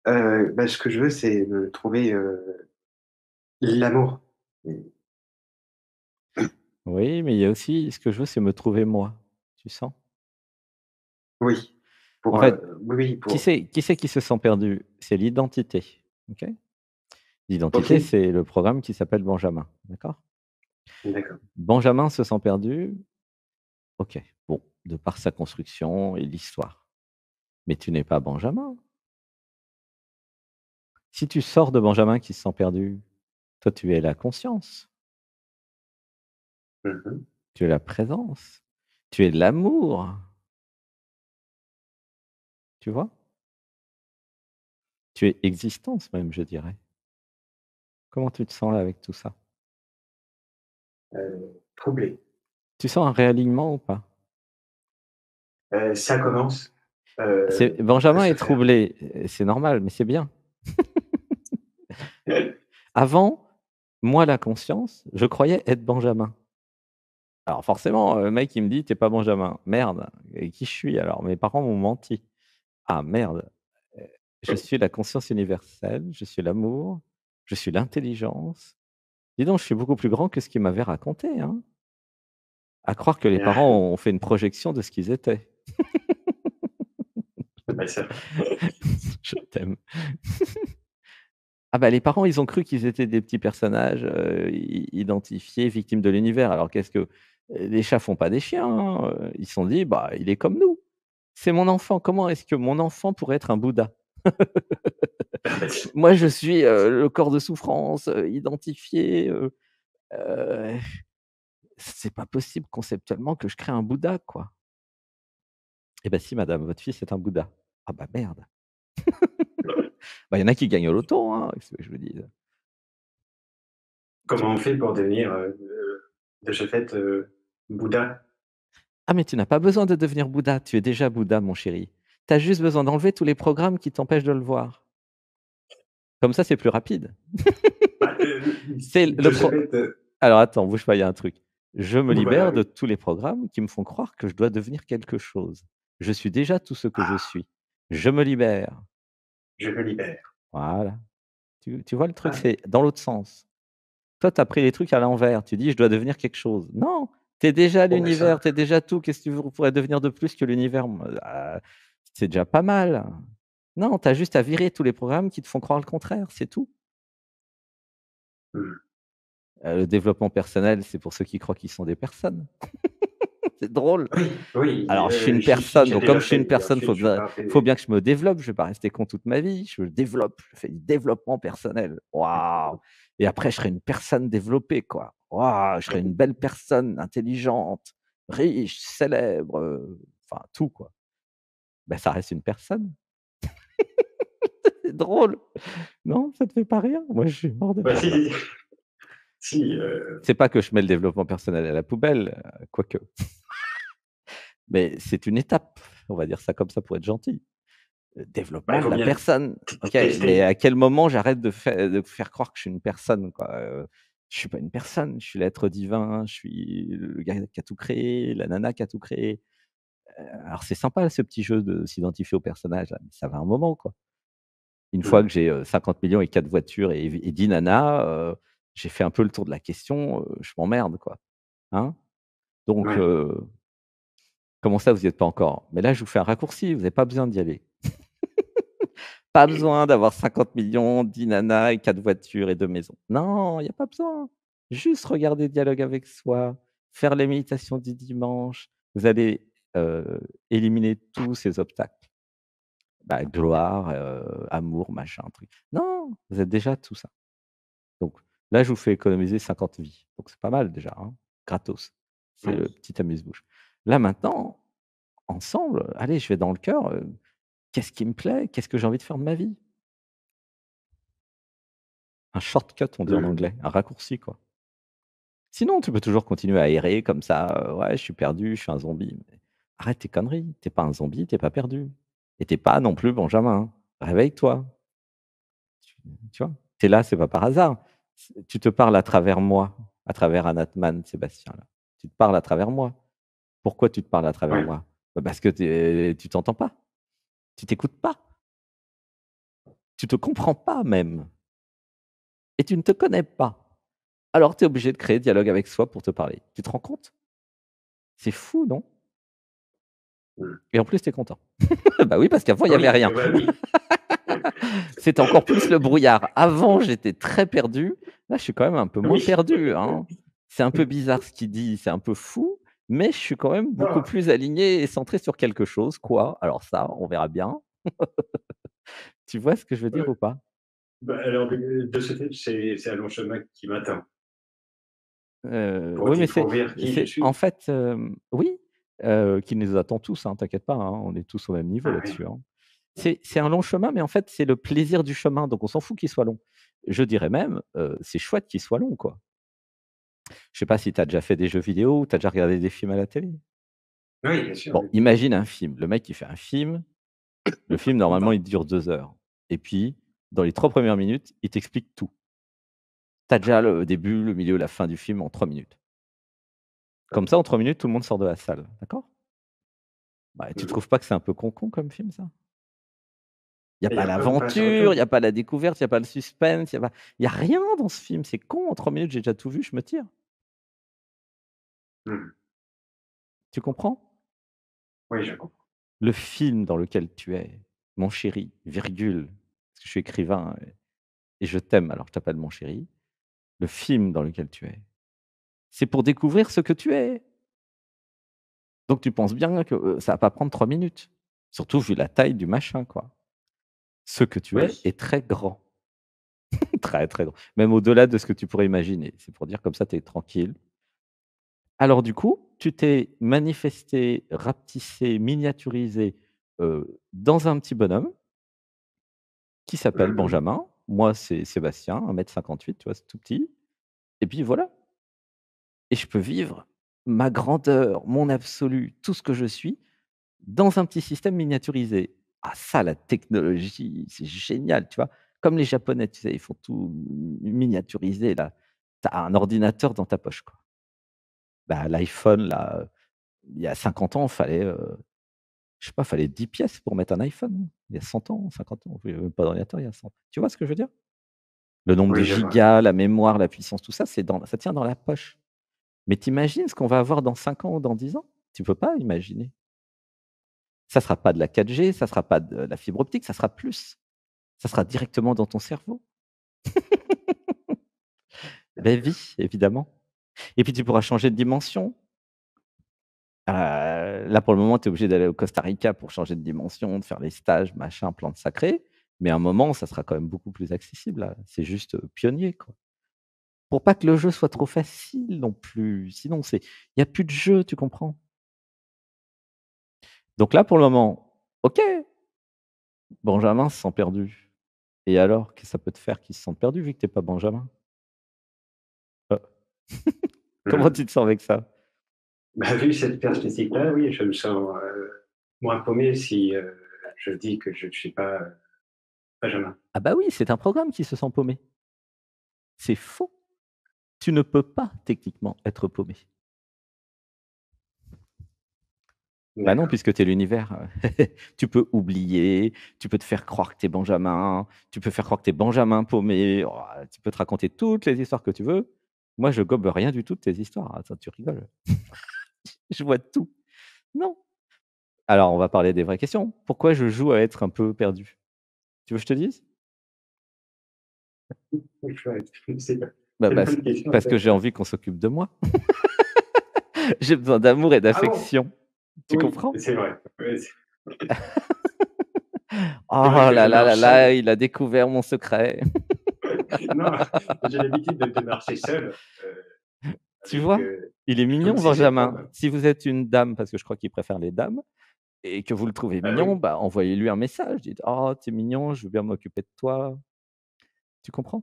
Ce que je veux, c'est me trouver, l'amour. Mmh, Oui, mais il y a aussi ce que je veux, c'est me trouver moi. Tu sens? oui, En pour, fait, oui, oui, pour qui c'est qui se sent perdu? C'est l'identité, OK? L'identité, OK, c'est le programme qui s'appelle Benjamin, d'accord? d'accord. Benjamin se sent perdu, OK, bon, de par sa construction et l'histoire. Mais tu n'es pas Benjamin. Si tu sors de Benjamin qui se sent perdu, toi, tu es la conscience, Mmh mh. tu es la présence, tu es l'amour, tu vois? Tu es existence même, je dirais. Comment tu te sens là avec tout ça? Troublé. Tu sens un réalignement ou pas? Ça commence, C'est à Benjamin se est faire. troublé, c'est normal, mais c'est bien. Avant, moi la conscience, je croyais être Benjamin. Alors forcément, le mec il me dit: «Tu es pas Benjamin». Merde, et qui je suis alors? Mes parents m'ont menti. Ah merde, heu, je suis la conscience universelle, je suis l'amour, je suis l'intelligence. Dis donc, je suis beaucoup plus grand que ce qu'ils m'avaient raconté, hein. À croire que les parents ont fait une projection de ce qu'ils étaient. C'est vrai. Je t'aime. Ah bah, les parents, ils ont cru qu'ils étaient des petits personnages, identifiés, victimes de l'univers. Alors qu'est-ce que les chats font pas des chiens, hein, ils se sont dit: «Bah, il est comme nous. C'est mon enfant. Comment est-ce que mon enfant pourrait être un Bouddha? Ah bah, Moi, je suis, le corps de souffrance, identifié, heu, c'est pas possible conceptuellement que je crée un Bouddha, quoi». «Eh bah si madame, votre fils est un Bouddha». «Ah bah merde». Bah, il y en a qui gagnent au loto, hein, qu'est-ce que je vous dise? Tu comment on fait pour devenir, de ce fait, Bouddha? Ah mais tu n'as pas besoin de devenir Bouddha, tu es déjà Bouddha mon chéri. Tu as juste besoin d'enlever tous les programmes qui t'empêchent de le voir. Comme ça, c'est plus rapide. Bah, C'est le de ce pro fait, Alors attends, bouge pas, il y a un truc. Je me voilà, libère de oui. tous les programmes qui me font croire que je dois devenir quelque chose. Je suis déjà tout ce que je Ah, suis. Je me libère. je me libère. Voilà. Tu vois le truc? Ah, C'est dans l'autre sens. Toi, tu as pris les trucs à l'envers. Tu dis: «Je dois devenir quelque chose». Non, tu es déjà bon, bah, l'univers, ça tu es déjà tout. Qu'est-ce que tu pourrais devenir de plus que l'univers? C'est déjà pas mal. Non, tu as juste à virer tous les programmes qui te font croire le contraire, c'est tout. mmh. Le développement personnel, c'est pour ceux qui croient qu'ils sont des personnes. C'est drôle. Oui, oui, Alors je suis une j'ai personne, déjà donc comme déjà je suis fait une et personne, ensuite je suis pas faut fait. bien que je me développe, je vais pas rester con toute ma vie. Je développe, je fais du développement personnel. Waouh! Et après je serai une personne développée, quoi. Waouh! Je serai une belle personne intelligente, riche, célèbre, enfin tout, quoi. Ben ça reste une personne. C'est drôle. Non, ça te fait pas rire? Moi je suis mort de Bah, rire si, là. si, si, C'est pas que je mets le développement personnel à la poubelle, quoique. Mais c'est une étape, on va dire ça comme ça pour être gentil. bah, il Développement de faut la bien personne, OK, mais tester. à quel moment j'arrête de faire croire que je suis une personne, quoi? Je suis pas une personne, je suis l'être divin, je suis le gars qui a tout créé, la nana qui a tout créé. Alors c'est sympa ce petit jeu de s'identifier au personnage là, mais ça va un moment, quoi. Une fois Mmh. que j'ai, 50 000 000 et 4 voitures et 10 nanas, j'ai fait un peu le tour de la question, je m'emmerde, quoi, hein? Donc Ouais. comment ça vous y êtes pas encore? Mais là je vous fais un raccourci, vous avez pas besoin d'y aller. Pas besoin d'avoir 50 000 000, 10 nanas et 4 voitures et 2 maisons. Non, il y a pas besoin. Juste regarder Dialogue avec soi, faire les méditations du dimanche. Vous allez, éliminer tous ces obstacles. Bah, gloire, amour, machin, truc. Non, vous êtes déjà tout ça. Donc là, je vous fais économiser 50 vies. Donc c'est pas mal déjà, hein, gratos. C'est le Oui. petit amuse-bouche. Là maintenant, ensemble, allez, je vais dans le cœur, qu'est-ce qui me plaît? Qu'est-ce que j'ai envie de faire de ma vie? Un shortcut, on dit en Mmh. anglais, un raccourci, quoi. Sinon, tu peux toujours continuer à errer comme ça, «Ouais, je suis perdu, je suis un zombie». Mais arrête tes conneries, tu es pas un zombie, tu es pas perdu et tu es pas non plus Benjamin. Réveille-toi, tu tu vois? Tu es là, c'est pas par hasard. Tu te parles à travers moi, à travers Anatman, Sébastien, là. Tu te parles à travers moi. Pourquoi tu te parles à travers Ouais. moi? Bah, parce que tu t'entends pas, tu t'écoutes pas. Tu te comprends pas même et tu ne te connais pas. Alors tu es obligé de créer dialogue avec soi pour te parler. Tu te rends compte? C'est fou, non? Mmh. Et en plus, tu es content. Bah oui, parce qu'avant, il y avait Oui, rien. bah, oui. C'était encore plus le brouillard. Avant, j'étais très perdu. Là, je suis quand même un peu moins Oui. perdu, hein. C'est un peu bizarre ce qu'il dit, c'est un peu fou, mais je suis quand même beaucoup Ah, plus aligné et centré sur quelque chose. Quoi? Alors ça, on verra bien. Tu vois ce que je veux dire ouais. ou pas? Bah, alors de ce fait, c'est un long chemin qui m'attend pour Oui, mais c'est découvrir qui je c'est en suis. fait, oui, qui nous attend tous, hein, t'inquiète pas, hein, on est tous au même niveau Ah oui. là-dessus, hein. C'est un long chemin, mais en fait, c'est le plaisir du chemin, donc on s'en fout qu'il soit long. Je dirais même, c'est chouette qu'il soit long, quoi. Je sais pas si tu as déjà fait des jeux vidéo ou tu as déjà regardé des films à la télé? Oui, bien sûr, Bon, oui. imagine un film. Le mec, il fait un film. Le film, normalement, Pardon. il dure 2 heures et puis, dans les 3 premières minutes, il t'explique tout. Tu as déjà le début, le milieu, la fin du film en 3 minutes. Comme ça, en 3 minutes, tout le monde sort de la salle, d'accord? Bah, tu Mmh. trouves pas que c'est un peu con comme film, ça? Il y a Et il y pas a pas sur autre l'aventure, il y chose? a pas la découverte, il y a pas le suspense, il y a rien dans ce film, c'est con. En 3 minutes, j'ai déjà tout vu, je me tire. Mmh. Tu comprends? Oui, je comprends. Le film dans lequel tu es, mon chéri, virgule, parce que je suis écrivain et je t'aime, alors je t'appelle mon chéri. Le film dans lequel tu es, c'est pour découvrir ce que tu es. Donc tu penses bien que, ça va pas prendre 3 minutes. Surtout vu la taille du machin, quoi. Ce que tu es Oui. est très grand, très, très grand, même au-delà de ce que tu pourrais imaginer. C'est pour dire comme ça, tu es tranquille. Alors du coup, tu t'es manifesté, rapetissé, miniaturisé, dans un petit bonhomme qui s'appelle Mmh mh. Benjamin. Moi, c'est Sébastien, 1,58 m, tu vois? C'est tout petit et puis voilà. Et je peux vivre ma grandeur, mon absolu, tout ce que je suis, dans un petit système miniaturisé. Ah ça, la technologie, c'est génial, tu vois? Comme les Japonais, tu sais, ils font tout miniaturisé là. Tu as un ordinateur dans ta poche, quoi. Bah, l'iPhone là, il y a 50 ans, fallait, je sais pas, fallait 10 pièces pour mettre un iPhone. Il y a 100 ans, 50 ans, il y avait même pas d'ordinateur il y a 100. Tu vois ce que je veux dire? Le nombre de Oui, je vois. gigas, la mémoire, la puissance, tout ça, ça tient dans la poche. Mais tu imagines ce qu'on va avoir dans 5 ans ou dans 10 ans? Tu peux pas imaginer. Ça sera pas de la 4G, ça sera pas de la fibre optique, ça sera plus. Ça sera directement dans ton cerveau. Beh, oui, évidemment et puis tu pourras changer de dimension. Là, pour le moment, tu es obligé d'aller au Costa Rica pour changer de dimension, de faire les stages, machin, plantes sacrées, mais à un moment, ça sera quand même beaucoup plus accessible, là. C'est juste, pionnier, quoi. Pour pas que le jeu soit trop facile non plus, sinon il y a plus de jeu, tu comprends? Donc là, pour le moment, OK, Benjamin se sent perdu et alors? Qu'est-ce que ça peut te faire qu'il se sente perdu vu que tu es pas Benjamin? Heu, comment Mmh. tu te sens avec ça? Bah, vu cette perspective-là, oui, je me sens, moins paumé si, je dis que je ne suis pas, Benjamin. Ah bah oui, c'est un programme qui se sent paumé. C'est faux. Tu ne peux pas techniquement être paumé. Bah non, D'accord. puisque tu es l'univers. Tu peux oublier, tu peux te faire croire que tu es Benjamin, tu peux faire croire que tu es Benjamin paumé, oh, tu peux te raconter toutes les histoires que tu veux. Moi, je gobe rien du tout de tes histoires. Attends, tu rigoles? Je vois tout. Non. Alors, on va parler des vraies questions. Pourquoi je joue à être un peu perdu? Tu veux que je te dise? Oui, chouette. C'est Bah, c'est une bonne question, parce que ça. j'ai envie qu'on s'occupe de moi. J'ai besoin d'amour et Ah bon? d'affection. Tu Oui, comprends? c'est vrai. Oui, c'est vrai Oh que je là là là marche là, seul. il a découvert mon secret. Non, j'ai l'habitude de marcher seul, Tu avec, vois? Il est comme mignon si c'est Benjamin. comme Si vous êtes une dame, parce que je crois qu'il préfère les dames et que vous le trouvez mignon, oui, bah, envoyez-lui un message. Dites: «Oh, tu es mignon, je veux bien m'occuper de toi». Tu comprends?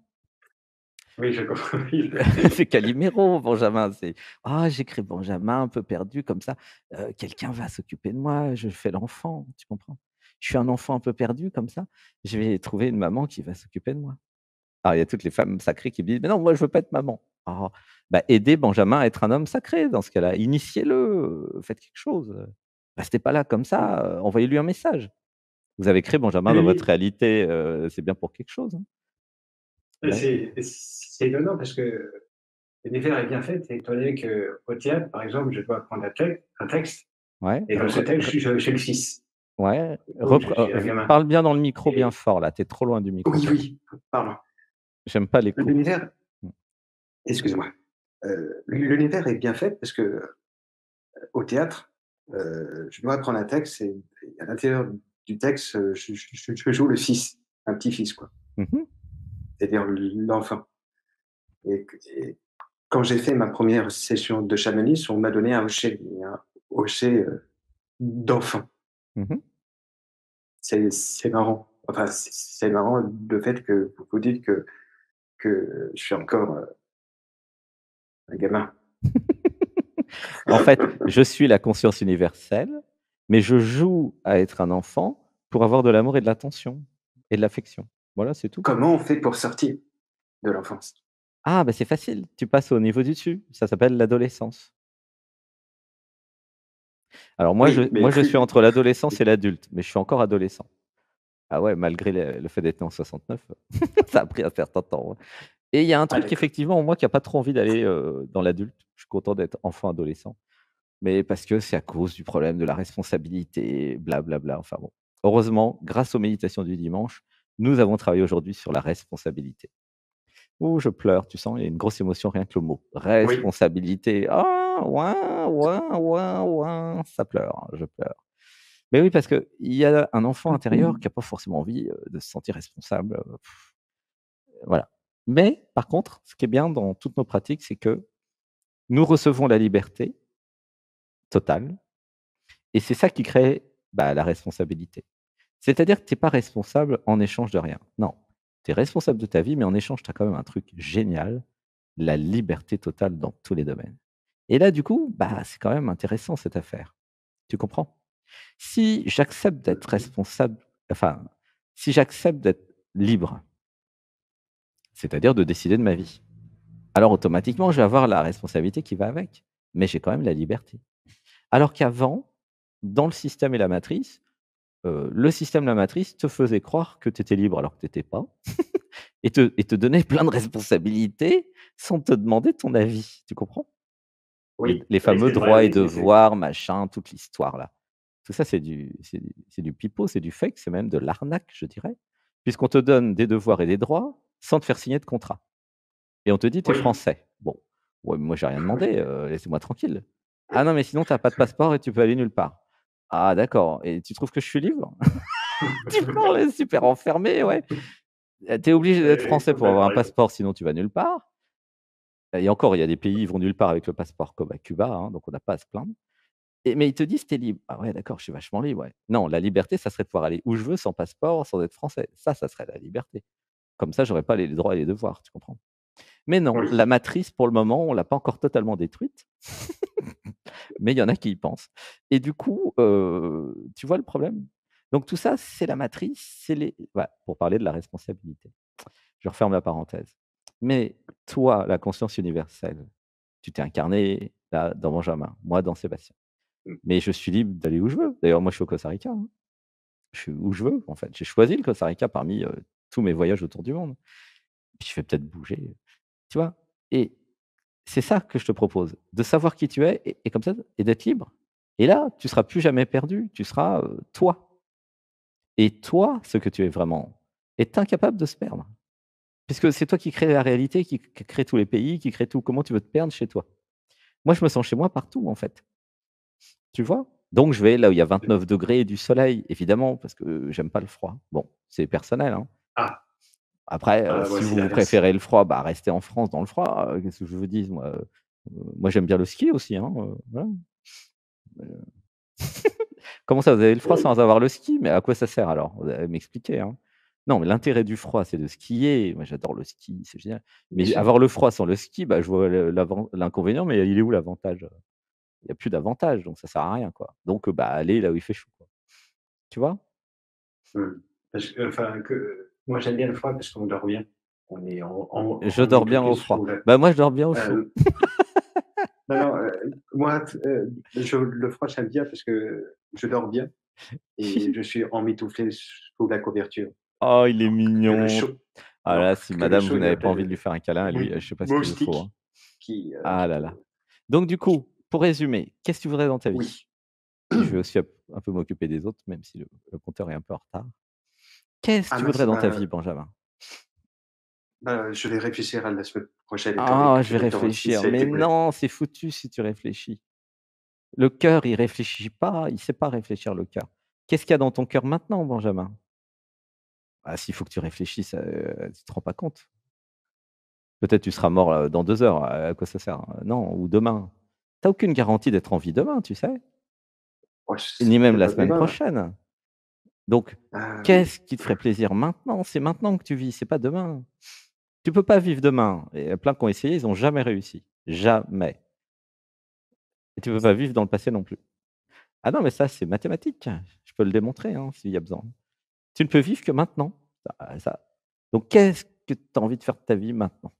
oui, je comprends, oui. C'est Calimero Benjamin, c'est: «Ah, j'écris Benjamin un peu perdu comme ça, quelqu'un va s'occuper de moi, je fais l'enfant». Tu comprends? Je suis un enfant un peu perdu comme ça, je vais trouver une maman qui va s'occuper de moi. Alors il y a toutes les femmes sacrées qui me disent: «Mais non, moi je veux pas être maman». Oh, bah, aidez Benjamin à être un homme sacré dans ce cas-là. Initiez-le, faites quelque chose, restez pas là comme ça, envoyez-lui un message. Vous avez créé Benjamin dans votre Oui, réalité, c'est bien pour quelque chose, hein. Ouais. c'est étonnant parce que l'univers est bien fait. C'est étonné qu'au théâtre, par exemple, je dois prendre un texte, Ouais, et dans ce texte, je suis le 6. ouais, Du coup, je suis un gamin. parle bien dans le micro bien Et fort là, tu es trop loin du micro oui, pour moi. oui, pardon. J'aime pas l'écho. L'univers, Mmh. excuse-moi. L'univers est bien fait parce que au théâtre, je dois prendre un texte et à l'intérieur du texte, je joue le fils, un petit-fils, quoi, Mmh. c'est-à-dire l'enfant. Et quand j'ai fait ma première session de chamanisme, on m'a donné un hocher, d'enfant. Mmh. C'est marrant. Enfin, c'est marrant le fait que vous vous dites que je suis encore, un gamin. En fait, je suis la conscience universelle, mais je joue à être un enfant pour avoir de l'amour et de l'attention et de l'affection. Voilà, c'est tout. Comment on fait pour sortir de l'enfance? Ah, bah, c'est facile, tu passes au niveau du dessus, ça s'appelle l'adolescence. Alors Oui, mais moi je suis plus entre l'adolescence et l'adulte, mais je suis encore adolescent. Ah ouais, malgré le fait d'être né en 69, ça a pris un certain temps, ouais. Et il y a un ah truc d'accord. effectivement en moi qui a pas trop envie d'aller, dans l'adulte. Je suis content d'être enfant, adolescent, mais parce que c'est à cause du problème de la responsabilité, blablabla, enfin bon. Heureusement, grâce aux méditations du dimanche, nous avons travaillé aujourd'hui sur la responsabilité. Ouh, je pleure, tu sens? Il y a une grosse émotion rien que le mot. Oui, Responsabilité. Ah! Ouin, ouin, ouin, ouin, ça pleure, hein, je pleure. Mais oui, parce qu'il y a un enfant intérieur qui a pas forcément envie, de se sentir responsable, voilà. Mais par contre, ce qui est bien dans toutes nos pratiques, c'est que nous recevons la liberté totale et c'est ça qui crée, bah, la responsabilité. C'est-à-dire que tu es pas responsable en échange de rien. Non, tu es responsable de ta vie, mais en échange, tu as quand même un truc génial, la liberté totale dans tous les domaines. Et là, du coup, bah, c'est quand même intéressant cette affaire. Tu comprends? Si j'accepte d'être responsable, enfin, si j'accepte d'être libre, c'est-à-dire de décider de ma vie, alors automatiquement, je vais avoir la responsabilité qui va avec, mais j'ai quand même la liberté. Alors qu'avant, dans le système et la matrice, le système, la matrice te faisait croire que tu étais libre alors que tu étais pas et te donnait plein de responsabilités sans te demander ton avis, tu comprends? oui, Les oui, fameux c'est vrai, droits et oui, c'est devoirs, machin, toute l'histoire là. Tout ça, c'est du pipeau, c'est du fake, c'est même de l'arnaque, je dirais, puisqu'on te donne des devoirs et des droits sans te faire signer de contrat et on te dit: «Tu es oui, français». Bon, ouais, mais moi j'ai rien demandé, laissez-moi tranquille. «Ah non, mais sinon tu as pas de passeport et tu peux aller nulle part». «Ah d'accord et tu trouves que je suis libre?» Tu parles super enfermé, ouais. Tu es obligé d'être oui, français pour avoir complètement un raison. passeport, sinon tu vas nulle part et encore, il y a des pays, ils vont nulle part avec le passeport comme à Cuba, hein, donc on n'a pas à se plaindre. Mais ils te disent: «Tu es libre». Ah ouais, d'accord, je suis vachement libre, ouais. Non, la liberté, ça serait de pouvoir aller où je veux sans passeport, sans être français. Ça serait la liberté. Comme ça, j'aurais pas les droits et les devoirs, tu comprends? Mais non, Oui, la matrice, pour le moment, on l'a pas encore totalement détruite, mais il y en a qui y pensent et du coup, tu vois le problème? Donc tout ça, c'est la matrice, c'est les voilà, pour parler de la responsabilité. Je referme la parenthèse. Mais toi, la conscience universelle, tu t'es incarné là dans Benjamin, moi dans Sébastien. mmh, Mais je suis libre d'aller où je veux. D'ailleurs, moi, je suis au Costa Rica, hein. Je suis où je veux, en fait. J'ai choisi le Costa Rica parmi, tous mes voyages autour du monde. Puis je vais peut-être bouger, tu vois? Et c'est ça que je te propose, de savoir qui tu es et comme ça et d'être libre. Et là, tu seras plus jamais perdu, tu seras, toi. Et toi, ce que tu es vraiment, est incapable de se perdre. Puisque c'est toi qui crée la réalité, qui crée tous les pays, qui crée tout. Comment tu veux te perdre chez toi? Moi, je me sens chez moi partout, en fait. Tu vois? Donc je vais là où il y a 29 degrés et du soleil, évidemment, parce que j'aime pas le froid. Bon, c'est personnel, hein. ah, Après, moi si c'est vous l'inverse. préférez le froid, bah, restez en France dans le froid, qu'est-ce que je vous dise moi? Moi j'aime bien le ski aussi, hein, voilà. Heu, comment ça, vous avez le froid Oui, sans avoir le ski? Mais à quoi ça sert alors? Vous allez m'expliquer, hein. Non, mais l'intérêt du froid, c'est de skier. Moi j'adore le ski, c'est génial. bien Mais sûr. avoir le froid sans le ski, bah, je vois l'inconvénient, mais il est où l'avantage? Il y a plus d'avantage, donc ça sert à rien, quoi. Donc bah, allez là où il fait chaud, quoi. Tu vois? Mmh. Parce que enfin que moi j'aime bien le froid parce qu'on dort bien. Je On est dors bien bloqué au froid. sous la Bah, moi, je dors bien au chaud. heu, non, non, moi, je le froid j'aime bien parce que je dors bien. et je suis emmitouflé sous la couverture. Oh, il est Alors mignon. Ah alors là, si que le madame, chaud, vous il y a n'avez pas plein envie de de lui faire un câlin, lui, je sais pas ce qu'il vous faut, hein. moustiques Ah qui là te là. Donc du coup, pour résumer, qu'est-ce que tu voudrais dans ta vie? oui. Et je vais aussi un peu m'occuper des autres, même si le compteur est un peu en retard. Qu'est-ce que Ah tu mince, voudrais dans ta vie, Benjamin? je vais réfléchir à la semaine prochaine étant donné Ah, que je vais j'ai les 46 réfléchir. a Mais été brûlé. non, c'est foutu si tu réfléchis. Le cœur, il réfléchit pas, il sait pas réfléchir le cœur. Qu'est-ce qu'il y a dans ton cœur maintenant, Benjamin? Ah, s'il faut que tu réfléchisses, tu te rends pas compte. Peut-être tu seras mort, dans 2 heures, à quoi ça sert? Non, ou demain. Tu as aucune garantie d'être en vie demain, tu sais? Ouais, Ni c'est même la peut-être semaine demain. prochaine. Donc, Oui. qu'est-ce qui te ferait plaisir maintenant? C'est maintenant que tu vis, c'est pas demain. Tu peux pas vivre demain et il y a plein qui ont essayé, ils ont jamais réussi. Jamais. Et tu peux pas vivre dans le passé non plus. Ah non, mais ça, c'est mathématique. Je peux le démontrer, hein, s'il y a besoin. Tu ne peux vivre que maintenant. Ça donc qu'est-ce que tu as envie de faire de ta vie maintenant?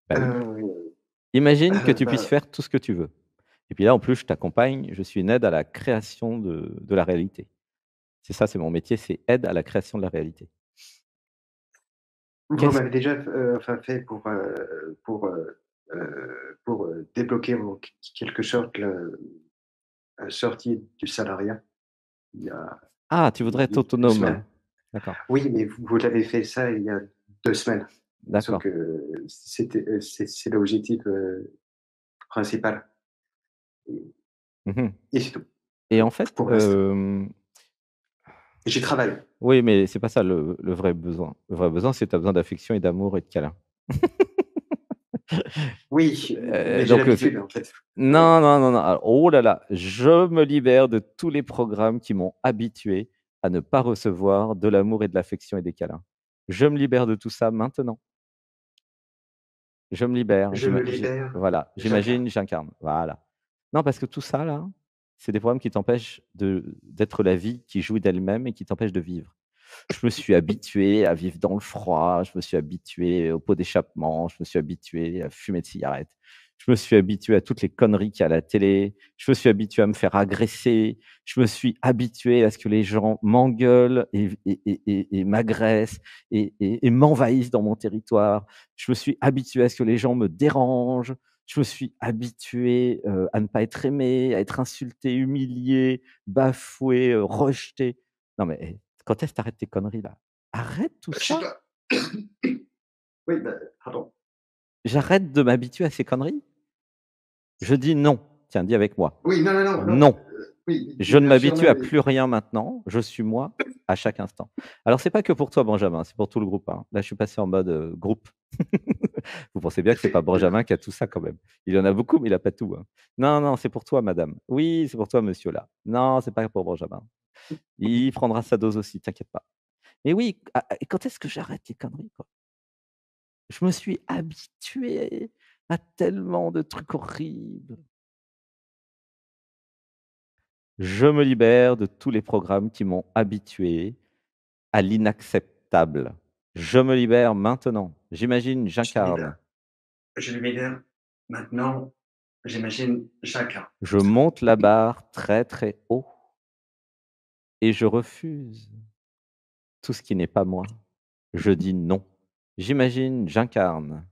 Bah oui. Heu, Imagine que tu puisses bah, faire tout ce que tu veux. Et puis là, en plus, je t'accompagne, je suis une aide à la création de la réalité. C'est ça, c'est mon métier, c'est aide à la création de la réalité. vous Qu'est-ce m'avez déjà enfin fait pour, débloquer en quelque sorte sortie du salariat il y a Ah, tu voudrais être il y a 2 autonome. semaines. D'accord, Oui, mais vous l'avez fait ça il y a 2 semaines. Sauf d'accord. que c'est l'objectif, principal et Mmh. c'est tout, Et en fait, pour l'instant. Et j'y travaille. oui, mais c'est pas ça le vrai besoin. Le vrai besoin, c'est tu as besoin d'affection et d'amour et de câlins. Oui, mais j'ai Donc, c'est l'habitude en fait. non, non, non, non, alors oh là là, je me libère de tous les programmes qui m'ont habitué à ne pas recevoir de l'amour et de l'affection et des câlins. Je me libère de tout ça maintenant. Je me libère, Je me libère, voilà, j'incarne. j'imagine, j'incarne, voilà. Non, parce que tout ça là, c'est des programmes qui t'empêchent d'être la vie qui jouit d'elle-même et qui t'empêchent de vivre. Je me suis habitué à vivre dans le froid, je me suis habitué au pot d'échappement, je me suis habitué à fumer de cigarettes, je me suis habitué à toutes les conneries qu'il y a à la télé, je me suis habitué à me faire agresser, je me suis habitué à ce que les gens m'engueulent et m'agressent et m'envahissent dans mon territoire. Je me suis habitué à ce que les gens me dérangent, je me suis habitué, à ne pas être aimé, à être insulté, humilié, bafoué, rejeté. Non mais quand est-ce que tu tes conneries là? Arrête tout Je sais ça. pas. Oui, pardon. J'arrête de m'habituer à ces conneries? Je dis non. Tiens, dis avec moi. Oui, non, non, non, non, Non. oui, Je ne bien sûr, m'habitue non, à mais plus rien maintenant. Je suis moi à chaque instant. Alors c'est pas que pour toi Benjamin, c'est pour tout le groupe, hein. Là, je suis passé en mode, groupe. Vous pensez bien que c'est pas Benjamin qui a tout ça quand même. Il en a beaucoup, mais il a pas tout, hein. Non, non, c'est pour toi madame. Oui, c'est pour toi monsieur là. Non, c'est pas pour Benjamin. Il prendra sa dose aussi, t'inquiète pas. Mais oui, et quand est-ce que j'arrête les conneries, quoi? Je me suis habitué à tellement de trucs horribles. Je me libère de tous les programmes qui m'ont habitué à l'inacceptable. Je me libère maintenant. J'imagine, je me j'incarne. libère. Je me libère maintenant, j'imagine chacun. Je monte la barre très, très haut et je refuse tout ce qui n'est pas moi. Je dis non. J'imagine, j'incarne.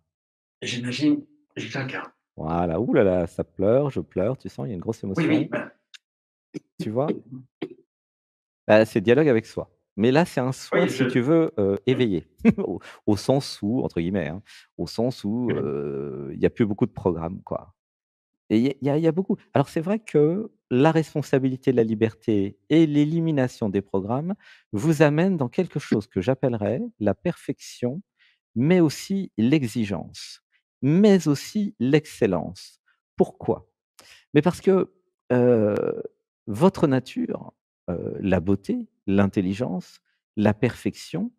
J'imagine, j'incarne. Voilà. Ouh là là, ça pleure, je pleure, tu sens, il y a une grosse Oui, oui, émotion. Tu vois? Bah, c'est dialogue avec soi. Mais là, c'est un soi, oui, si tu veux, éveillé. Au sens où, entre guillemets, hein, au sens où, il y a plus beaucoup de programmes, quoi. Et il y a beaucoup alors c'est vrai que la responsabilité de la liberté et l'élimination des programmes vous amènent dans quelque chose que j'appellerais la perfection, mais aussi l'exigence, mais aussi l'excellence. Pourquoi? Mais parce que, heu, votre nature, la beauté, l'intelligence, la perfection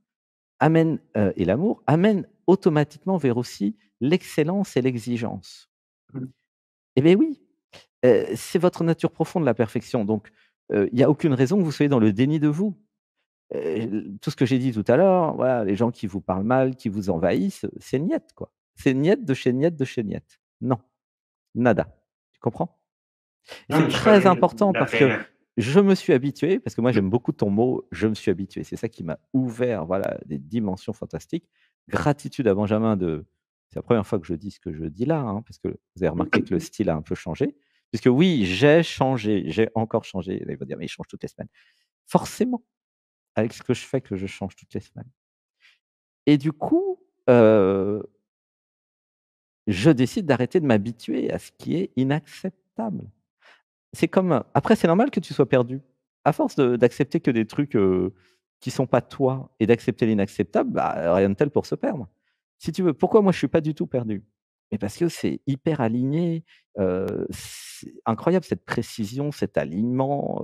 amènent, et l'amour amènent automatiquement vers aussi l'excellence et l'exigence. Eh beh, oui, c'est votre nature profonde, la perfection, donc il y a aucune raison que vous soyez dans le déni de vous. Tout ce que j'ai dit tout à l'heure, voilà, les gens qui vous parlent mal, qui vous envahissent, c'est niet, quoi. C'est niet de chez niet de chez niet. Non, nada. Tu comprends? Et Non, c'est mais je très connais important la parce que PNL. je me suis habitué, parce que moi j'aime beaucoup ton mot: «Je me suis habitué». C'est ça qui m'a ouvert, voilà, des dimensions fantastiques. Gratitude à Benjamin de c'est la première fois que je dis ce que je dis là, hein, parce que vous avez remarqué que le style a un peu changé. Puisque oui, j'ai changé, j'ai encore changé. Là, il va dire: «Mais il change toutes les semaines». Forcément, avec ce que je fais, que je change toutes les semaines. Et du coup, je décide d'arrêter de m'habituer à ce qui est inacceptable. C'est comme, après c'est normal que tu sois perdu. À force d'accepter que des trucs, qui sont pas toi et d'accepter l'inacceptable, bah, rien de tel pour se perdre. Si tu veux, pourquoi moi je suis pas du tout perdu? Mais parce que c'est hyper aligné, c'est incroyable cette précision, cet alignement,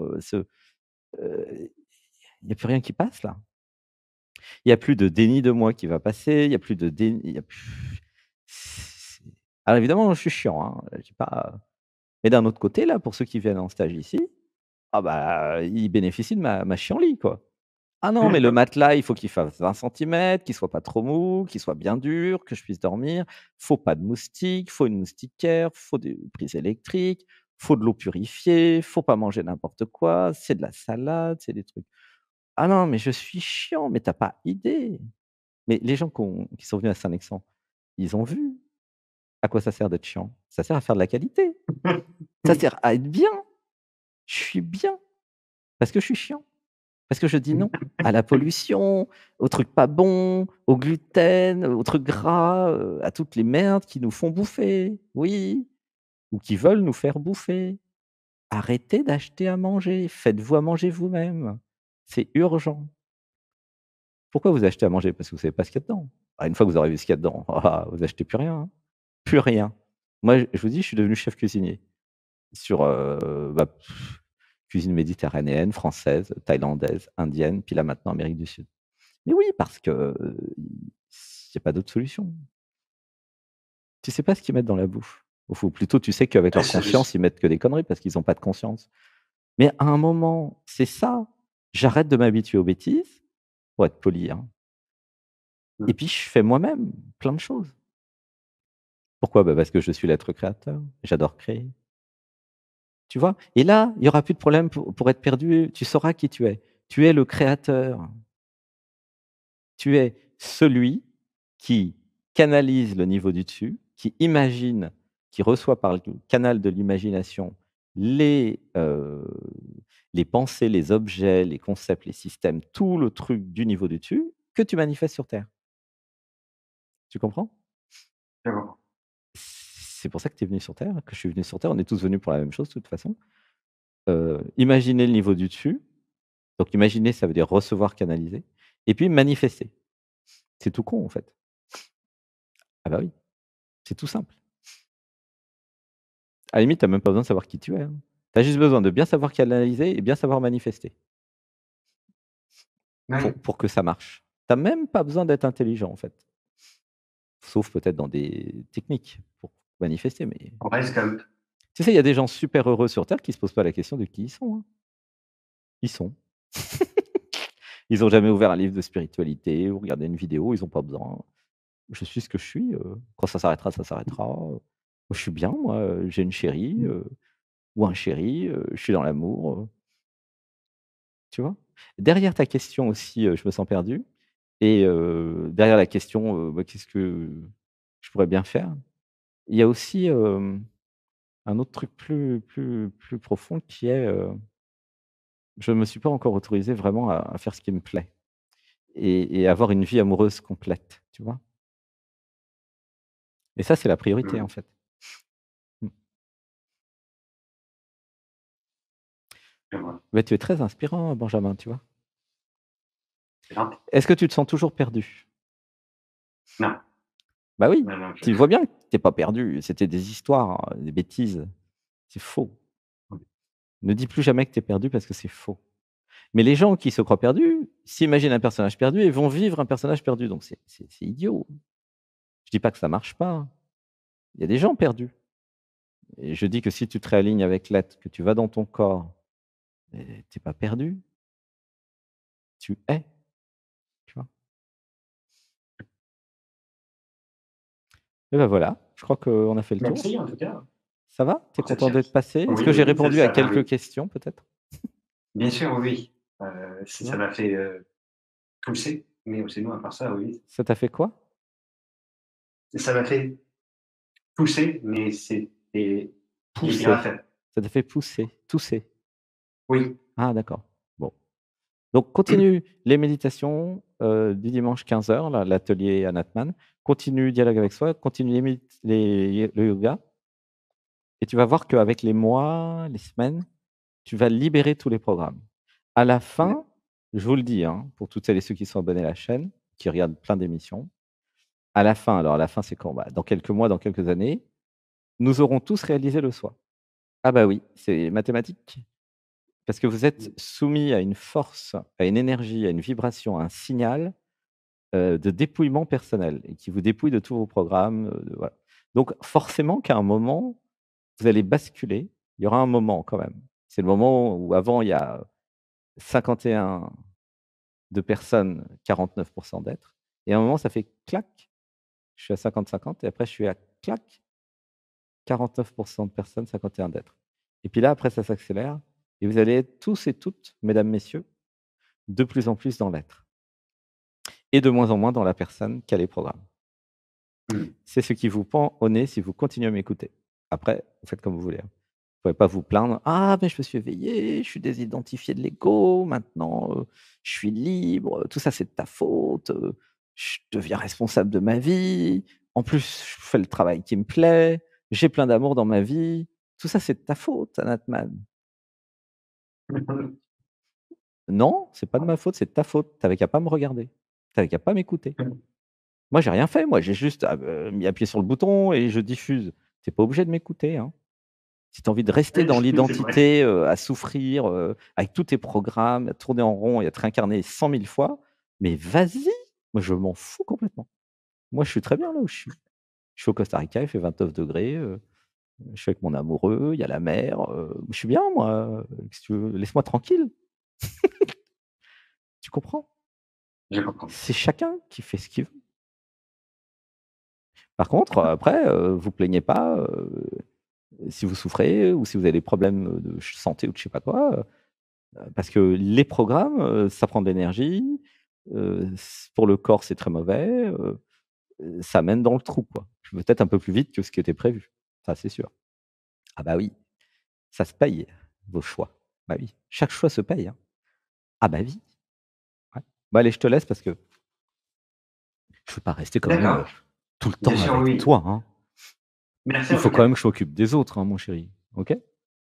il y a plus rien qui passe là. Il y a plus de déni de moi qui va passer, il y a plus de déni il y a plus c'est alors évidemment je suis chiant, hein, je dis pas mais d'un autre côté là, pour ceux qui viennent en stage ici, ah bah, ils bénéficient de ma chienlit, quoi. «Ah non, mais le matelas, il faut qu'il fasse 20 centimètres, qu'il soit pas trop mou, qu'il soit bien dur, que je puisse dormir. Faut pas de moustiques, faut une moustiquaire, faut des prises électriques, faut de l'eau purifiée, faut pas manger n'importe quoi, c'est de la salade, c'est des trucs». Ah non, mais je suis chiant, mais tu as pas idée. Mais les gens qui sont venus à Saint-Lexan, ils ont vu à quoi ça sert d'être chiant. Ça sert à faire de la qualité. Ça sert à être bien. Je suis bien parce que je suis chiant. Parce que je dis non à la pollution, aux trucs pas bons, au gluten, aux trucs gras, à toutes les merdes qui nous font bouffer. Oui, ou qui veulent nous faire bouffer. Arrêtez d'acheter à manger, faites-vous à manger vous-même. C'est urgent. Pourquoi vous achetez à manger? Parce que vous savez pas ce qu'il y a dedans. Ah, une fois que vous aurez vu ce qu'il y a dedans, vous achetez plus rien, hein. Plus rien. Moi, je vous dis, je suis devenu chef cuisinier sur, cuisine méditerranéenne, française, thaïlandaise, indienne, puis là maintenant Amérique du Sud. Mais oui, parce que, il y a pas d'autre solution. Tu sais pas ce qu'ils mettent dans la bouffe. Ou plutôt tu sais qu'avec Ouais, leur ça, je conscience, ils mettent que des conneries parce qu'ils ont pas de conscience. Mais à un moment, c'est ça, j'arrête de m'habituer aux bêtises, pour être poli, hein, et puis je fais moi-même plein de choses. Pourquoi? Bah, parce que je suis l'être créateur, j'adore créer, tu vois? Et là, il y aura plus de problème pour être perdu, tu sauras qui tu es. Tu es le créateur. Tu es celui qui canalise le niveau du dessus, qui imagine, qui reçoit par le canal de l'imagination les, les pensées, les objets, les concepts, les systèmes, tout le truc du niveau du dessus que tu manifestes sur terre. Tu comprends? d'accord. C'est pour ça que tu es venu sur terre, que je suis venu sur terre. On est tous venus pour la même chose de toute façon. Imaginer le niveau du dessus, donc imaginer, ça veut dire recevoir, canaliser et puis manifester. C'est tout con en fait. Ah bah oui, c'est tout simple. À la limite, tu as même pas besoin de savoir qui tu es, hein. Tu as juste besoin de bien savoir canaliser et bien savoir manifester Ouais, pour que ça marche. Tu as même pas besoin d'être intelligent, en fait. Sauf peut-être dans des techniques pour manifester, mais ouais, scout. tu sais, il y a des gens super heureux sur terre qui se posent pas la question de qui ils sont, hein. Ils sont. Ils ont jamais ouvert un livre de spiritualité ou regardé une vidéo, ils ont pas besoin. Je suis ce que je suis, quand ça s'arrêtera, ça s'arrêtera. Je suis bien moi, j'ai une chérie, ou un chéri, je suis dans l'amour, tu vois? Derrière ta question aussi, je me sens perdu et derrière la question, bah, qu'est-ce que je pourrais bien faire? Il y a aussi, un autre truc plus profond qui est, je me suis pas encore autorisé vraiment à faire ce qui me plaît et avoir une vie amoureuse complète, tu vois? Et ça, c'est la priorité, en Mmh. fait. Mmh. Je vois. Bah, tu es très inspirant, Benjamin, tu vois? C'est gentil. Est-ce que tu te sens toujours perdu? Non, Bah oui, non, non, tu vois bien que tu es pas perdu, c'était des histoires, des bêtises. C'est faux. Ne dis plus jamais que tu es perdu parce que c'est faux. Mais les gens qui se croient perdus, s'imaginent un personnage perdu et vont vivre un personnage perdu, donc c'est idiot. Je dis pas que ça marche pas. Il y a des gens perdus et je dis que si tu te réalignes avec l'être, que tu vas dans ton corps, tu es pas perdu, tu es, tu vois? Et bah, voilà, je crois qu'on a fait le tour. merci en tout cas. Ça va? Tu es pour cette content d'être séance. passé? Est-ce Oui, que j'ai oui, répondu à ça va, quelques oui. questions peut-être? Bien sûr, oui. Tu Ça vois? m'a fait, tousser, mais sinon, à part ça, oui. Ça t'a fait quoi? Ça m'a fait tousser, mais c'était bien Pousser. fait. Ça t'a fait pousser, tousser. Oui. Ah d'accord. Bon. Donc continue les méditations, du dimanche 15 h là, l'atelier Anatman. Continue dialogue avec soi, continue le yoga et tu vas voir qu'avec les mois, les semaines, tu vas libérer tous les programmes. À la fin, je vous le dis, hein, pour toutes celles et ceux qui sont abonnés à la chaîne, qui regardent plein d'émissions, à la fin, alors à la fin, c'est quand? Bah, dans quelques mois, dans quelques années, nous aurons tous réalisé le soi. Ah bah oui, c'est mathématique. Parce que vous êtes soumis à une force, à une énergie, à une vibration, à un signal, de dépouillement personnel et qui vous dépouille de tous vos programmes, de voilà. Donc forcément qu'à un moment, vous allez basculer. Il y aura un moment quand même. C'est le moment où avant il y a 51 de personnes, 49 d'êtres et à un moment ça fait clac, je suis à 50-50 et après je suis à clac, 49 de personnes, 51 d'êtres. Et puis là après ça s'accélère et vous allez être tous et toutes, mesdames, messieurs, de plus en plus dans l'être et de moins en moins dans la personne qui a les programmes. Mmh. C'est ce qui vous pend au nez si vous continuez à m'écouter. Après, vous faites comme vous voulez, hein. Vous pouvez pas vous plaindre: «Ah mais je me suis éveillé, je suis désidentifié de l'ego, maintenant, je suis libre, tout ça c'est de ta faute, je deviens responsable de ma vie. En plus, je fais le travail qui me plaît, j'ai plein d'amour dans ma vie. Tout ça c'est de ta faute, Anatman». Non, c'est pas de ma faute, c'est de ta faute. Tu avais qu'à pas me regarder. Tu avais qu'à pas m'écouter. Moi, j'ai rien fait, moi, j'ai juste, mis appuyé sur le bouton et je diffuse. Tu es pas obligé de m'écouter, hein. Si tu as envie de rester dans C'est vrai. l'identité, à souffrir, avec tous tes programmes, à tourner en rond et à te réincarner 100 000 fois, mais vas-y! Moi, je m'en fous complètement. Moi, je suis très bien là où je suis. Je suis au Costa Rica, il fait 29°, je suis avec mon amoureux, il y a la mer, je suis bien moi, qu'est-ce que tu veux? Laisse-moi tranquille. Tu comprends? Je comprends. C'est chacun qui fait ce qu'il veut. Par contre, après, vous plaignez pas, si vous souffrez ou si vous avez des problèmes, de santé ou de je sais pas quoi, parce que les programmes, ça prend de l'énergie, pour le corps, c'est très mauvais, ça mène dans le trou, quoi. Peut-être un peu plus vite que ce qui était prévu. Ça, c'est sûr. Ah bah oui, ça se paye, vos choix. Bah oui, chaque choix se paye, hein. Ah bah oui, ouais. Bon allez, je te laisse parce que je veux pas rester quand même, D'accord. tout le Bien temps sûr, avec oui. toi, hein. Merci Il en faut tout quand cas. même que je m'occupe des autres, hein, mon chéri, OK?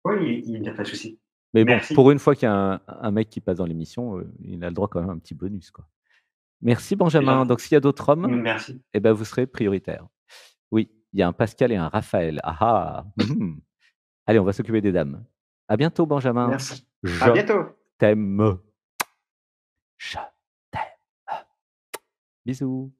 Oui, il y a pas de souci. Mais bon, Merci. pour une fois qu'il y a un mec qui passe dans l'émission, il a le droit quand même à un petit bonus, quoi. Merci C'est Benjamin. gentil. Donc s'il y a d'autres hommes, Merci. eh ben, vous serez prioritaire. Oui, il y a un Pascal et un Raphaël. Ah ah! Mmh. Allez, on va s'occuper des dames. À bientôt Benjamin. Merci. À Je bientôt. t'aime. Je t'aime. Bisous.